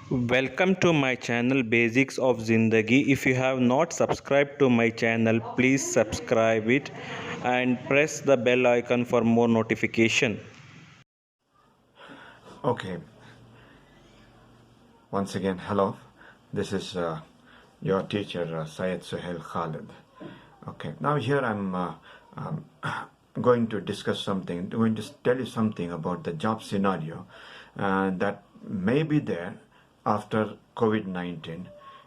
Welcome to my channel Basics of Zindagi. If you have not subscribed to my channel, please subscribe it and press the bell icon for more notification. Okay, once again, hello. This is your teacher Syed Suhail Khalid. Okay, now here I'm going to discuss something, going to tell you something about the job scenario that may be there after COVID-19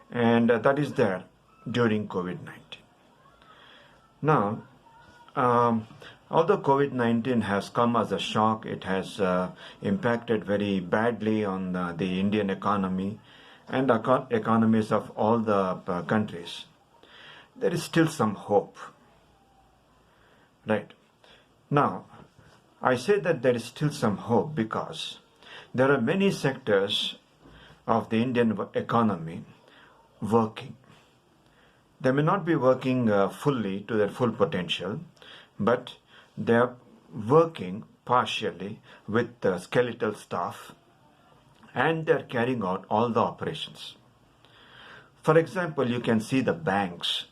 and that is there during COVID-19. Now, although COVID-19 has come as a shock, it has impacted very badly on the Indian economy and economies of all the countries. There is still some hope. Right. Now, I say that there is still some hope because there are many sectors of the Indian economy working. They may not be working fully to their full potential, but they are working partially with the skeletal staff and they are carrying out all the operations. For example, you can see the banks.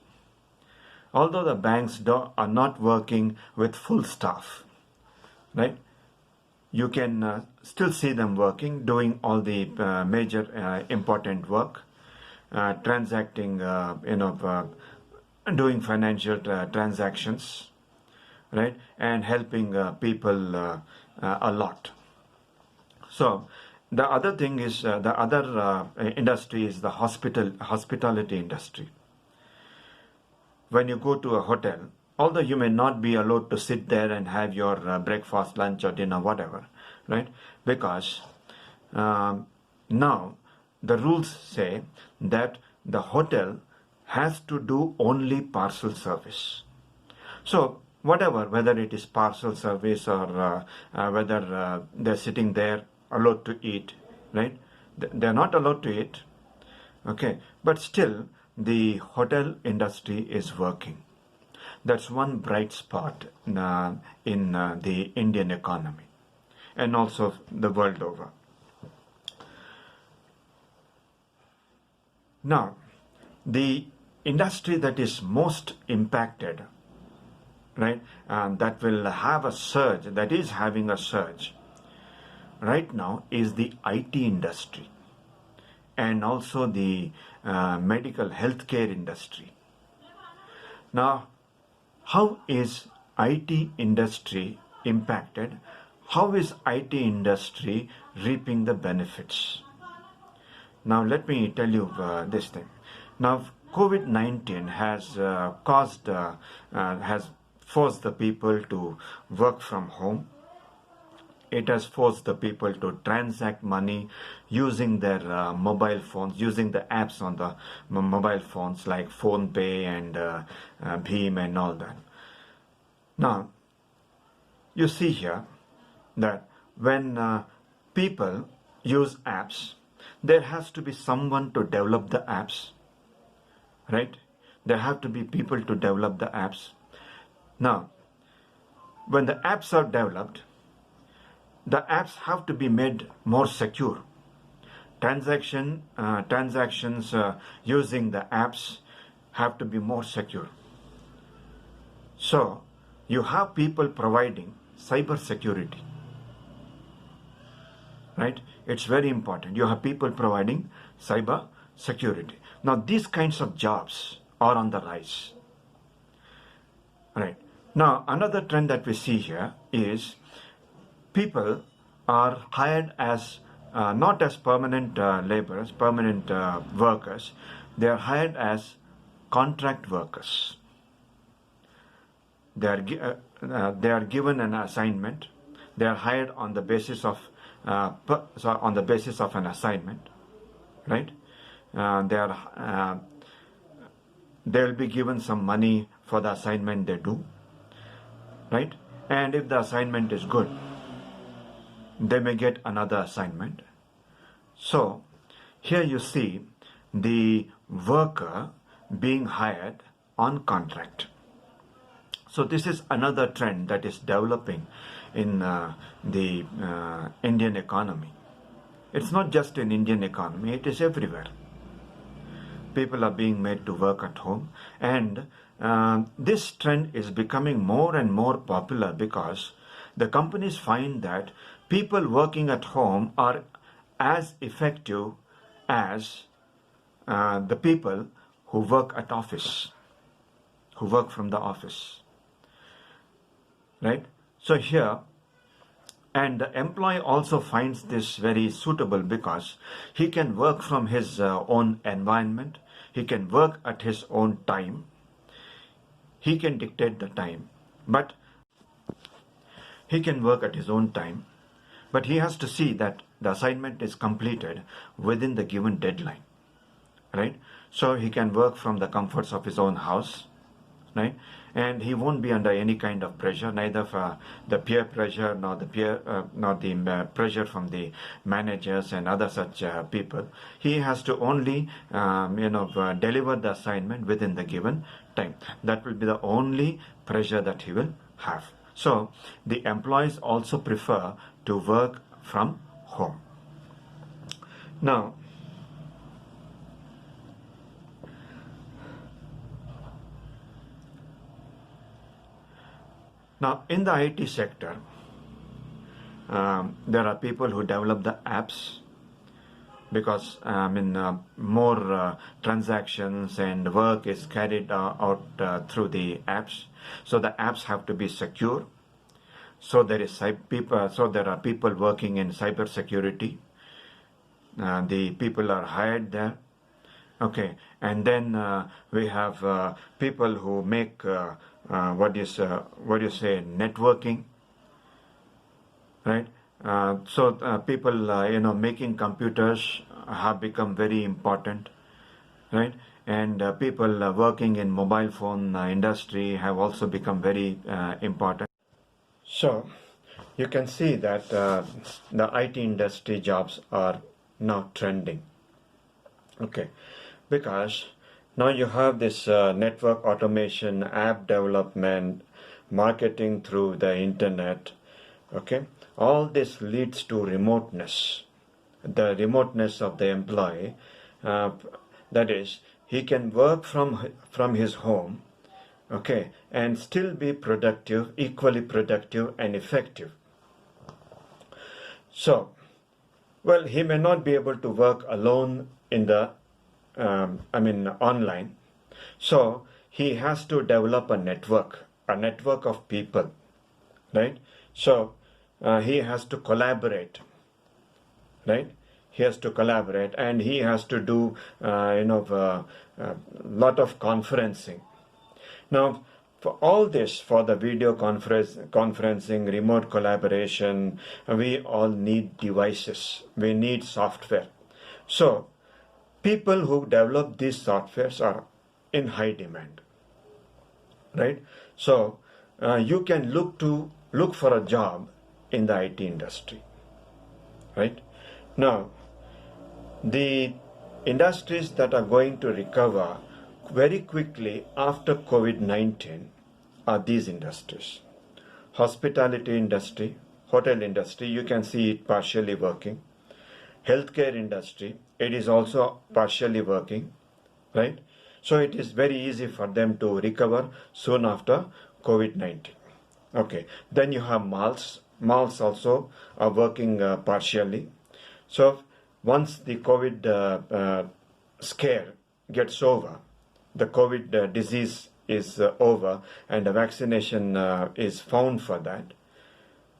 Although the banks are not working with full staff, right? You can still see them working, doing all the major important work, transacting, doing financial transactions, right, and helping people a lot. So the other thing is the other industry is the hospitality industry. When you go to a hotel, although you may not be allowed to sit there and have your breakfast, lunch or dinner, whatever, right, because now the rules say that the hotel has to do only parcel service. So whatever, whether it is parcel service or whether they're sitting there allowed to eat, right? They're not allowed to eat, okay, but still the hotel industry is working. That's one bright spot in the Indian economy and also the world over. Now, the industry that is most impacted, right, that will have a surge, that is having a surge right now is the IT industry and also the medical healthcare industry. Now, how is IT industry impacted? How is IT industry reaping the benefits? Now, let me tell you this thing. Now, COVID-19 has has forced the people to work from home. It has forced the people to transact money using their mobile phones, using the apps on the mobile phones like PhonePe and Bheem and all that. Now, you see here that when people use apps, there has to be someone to develop the apps, right? There have to be people to develop the apps. Now, when the apps are developed, the apps have to be made more secure. Transactions using the apps have to be more secure. So you have people providing cyber security, right? It's very important. You have people providing cyber security. Now these kinds of jobs are on the rise, right? Now another trend that we see here is people are hired as not as permanent laborers, permanent workers. They are hired as contract workers. They are given an assignment. They are hired on the basis of an assignment, right? They will be given some money for the assignment they do, right? And if the assignment is good, they may get another assignment. So here you see the worker being hired on contract. So this is another trend that is developing in the Indian economy. It's not just in Indian economy, it is everywhere. People are being made to work at home, and this trend is becoming more and more popular because the companies find that people working at home are as effective as the people who work at office, who work from the office, right? So here, and the employee also finds this very suitable because he can work from his own environment, he can work at his own time, he can dictate the time, but he can work at his own time, but he has to see that the assignment is completed within the given deadline, right? So he can work from the comforts of his own house, right? And he won't be under any kind of pressure, neither for the peer pressure nor the pressure from the managers and other such people. He has to only deliver the assignment within the given time. That will be the only pressure that he will have. So the employees also prefer to work from home. Now, in the IT sector, there are people who develop the apps because more transactions and work is carried out through the apps. So the apps have to be secure. So there are people working in cyber security. The people are hired there. Okay, and then we have people who make networking, right? People making computers have become very important, right? And people working in mobile phone industry have also become very important. So you can see that the IT industry jobs are now trending. Okay, because now you have this network automation, app development, marketing through the internet. Okay, all this leads to remoteness. The remoteness of the employee, that is, he can work from his home, okay, and still be productive, equally productive and effective. So, well, he may not be able to work alone in the online. So he has to develop a network of people, right? So he has to collaborate, right? He has to collaborate, and he has to do lot of conferencing. Now, for all this, for the video conferencing, remote collaboration, we all need devices. We need software. So people who develop these softwares are in high demand, right? So you can look for a job in the IT industry, right? Now, the industries that are going to recover very quickly after COVID-19 are these industries. Hospitality industry, hotel industry, you can see it partially working. Healthcare industry, it is also partially working, right? So it is very easy for them to recover soon after COVID-19. Okay, then you have malls. Malls also are working partially. So once the COVID scare gets over, the COVID disease is over, and a vaccination is found for that,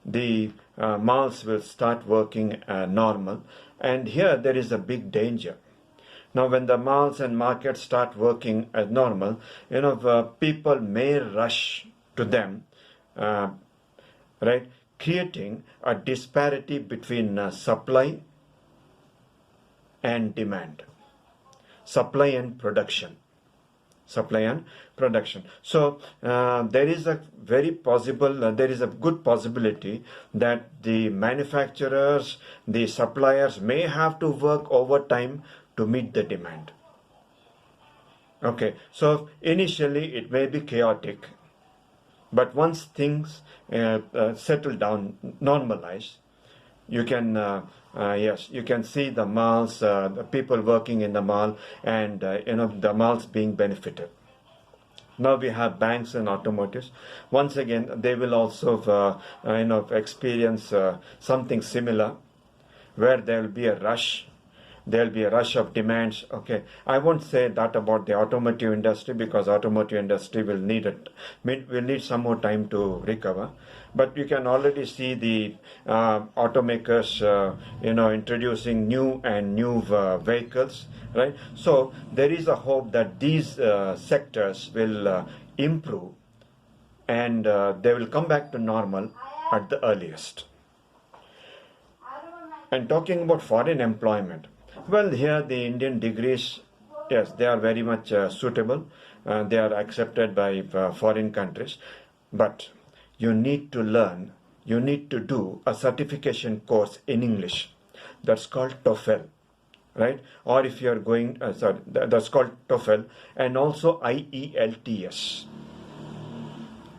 the malls will start working normal. And here there is a big danger. Now, when the malls and markets start working as normal, people may rush to them, right? Creating a disparity between supply and demand, supply and production. So there is a good possibility that the manufacturers, the suppliers may have to work overtime to meet the demand. Okay, so initially it may be chaotic, but once things settle down, normalize, You can yes, you can see the malls, the people working in the mall, and the malls being benefited. Now we have banks and automotives. Once again, they will also experience something similar, where there will be a rush. There will be a rush of demands. Okay, I won't say that about the automotive industry, because automotive industry will need some more time to recover. But you can already see the automakers introducing new vehicles, right? So there is a hope that these sectors will improve, and they will come back to normal at the earliest. And talking about foreign employment, well, here the Indian degrees, yes, they are very much suitable. They are accepted by foreign countries. But you need to learn, you need to do a certification course in English. That's called TOEFL, right? Or if you are going, that's called TOEFL, and also IELTS.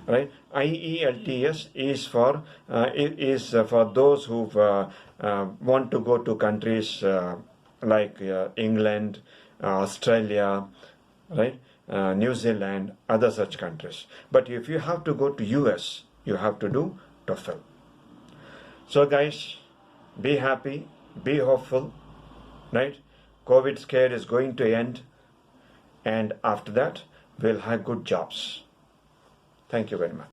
Right? IELTS is for those who want to go to countries like England, Australia, right? New Zealand, other such countries. But if you have to go to US, you have to do TOEFL. So guys, be happy, be hopeful, right? COVID scare is going to end, and after that, we'll have good jobs. Thank you very much.